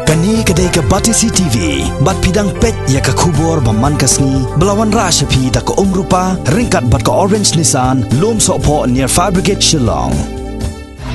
Kani kedai ke Batisi TV, bat pidang pet ya ke kubur baman kasni, belawan rasyapi tak ke rupa, ringkat bat ke Orange Nissan, lom sokpo near Fire Brigade Shillong.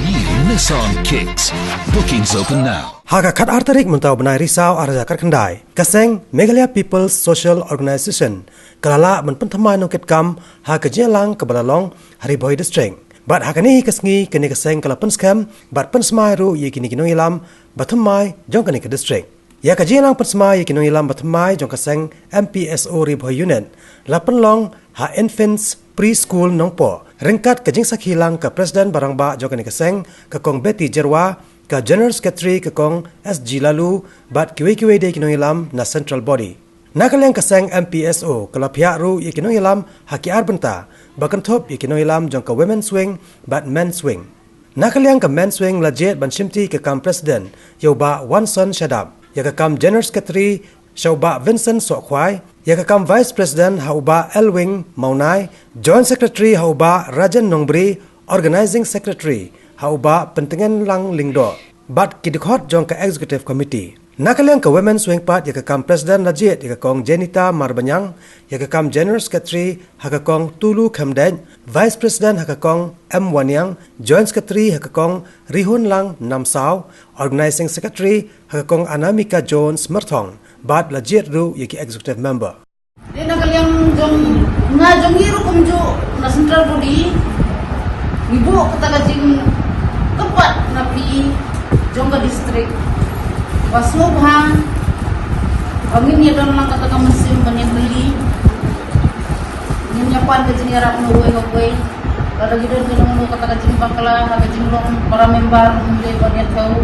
New Nissan Kicks. Bookings open now. Haga kat artarik mentau benai risau arja kat kendai. Kaseng Meghalaya People's Social Organisation. Kalala menpentamai nongket kam haga jelang ke balalong hari boy district. Bat hakani kasngi kini kaseng kala penskam bat pensmai ru ye kini kinong ilam batamai jong kini ke district. Ya ka jelang pensmai ye kinong ilam batamai jong kaseng MPSO ri boy unit. La penlong ha infants preschool nongpo. Ringkat kajing sakhilang ke presiden barang ba jong kini kaseng ke kong Betty Jerwa ke General Secretary ke kong SG Lalu bat kiwe-kiwe de kinong ilam na central body. Nakalang kaseng MPSO kala pihak ru ye kinong ilam haki arbenta bakan top ye kinong ilam jong ke women's wing bat men's wing. Nakalang ke men's wing lajet ban shimti ke kam presiden yo ba Wanson Shadab ya ke kam General Secretary Shauba Vincent Sokwai ya ke kam Vice President hauba Elwing Maunai, Joint Secretary hauba Rajan Nongbri, Organizing Secretary hauba Pentingan Lang Lingdo bat kidikot jong ke Executive Committee. Nakalang ke Women's Wing Part ya ke kam Presiden Najit ya ke kong Jenita Marbanyang ya ke kam General Secretary ha ke kong Tulu Khamden, Vice President ha ke kong M Wanyang, Joint Secretary ha ke kong Rihun Lang Namsao, Organizing Secretary ha ke kong Anamika Jones Merthong bat lajit ru ya ke Executive Member. Dia nakalang jong ngajong hiru kumju na central body ibu kata kajing tempat napi jong ke district wasubha angin ya don lang kata mesin beli nyapan ke jini rap nuwe kada gidan ke nu kata kajing bakala kajing long para member mulai banyak tahu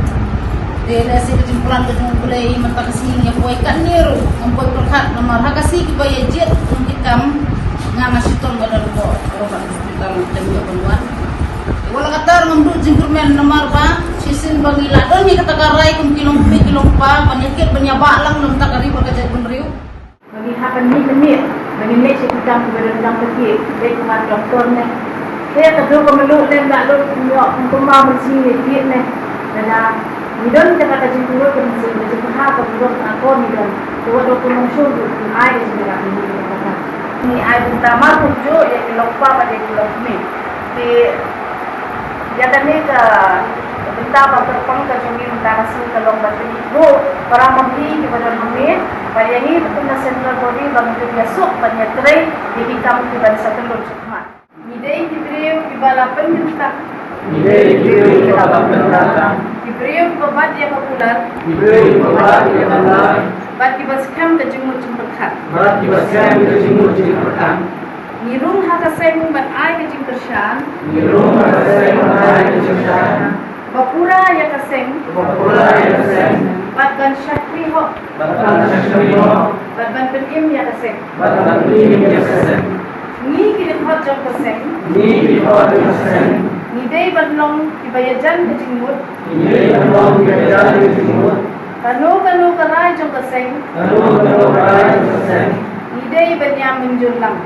dia si kajing pulang ke jung mulai mata kasih nya poi kan niru ampoi perkat nomor hakasi ki baya jet kita nganga siton badan ko rokan hospital temu penuan wala katar ngamdu jingkurmen nomor ba sisin bagila don ni kata karai kum kilong pa panyakit banyaba lang nom takari pagkajat benriu bagi hakan ni menit bagi ni kita keberan dang kecil baik mat doktor ne saya kedua kemelu dan tak lu nyok kumau mesti dia ne dan ni don kata jingkur ke mesti mesti ha ke dok aku ni don dua doktor mungsul ai sebenarnya ini kata ni ai pertama tujuh ya kilong pa pada kilong ni di ya tadi ke benda berpang ke jumi mentara sing kalong batu ibu para membeli kepada kami pada ini betul central body bang dia sok banyak tray di hitam di bawah satu lor cuma ide diberiu di bawah pemerintah diberiu kebat yang popular bagi baskam ke jumur jumurkan nirung hakaseng ban ai ke jingkershan Bapura ya kaseng Batban Syakri ho Batban Penim ya kaseng Ni kini hot jom kaseng Ni day banlong ibayajan ke jingmut Kanu karai jom kaseng Ni day banyamin junlang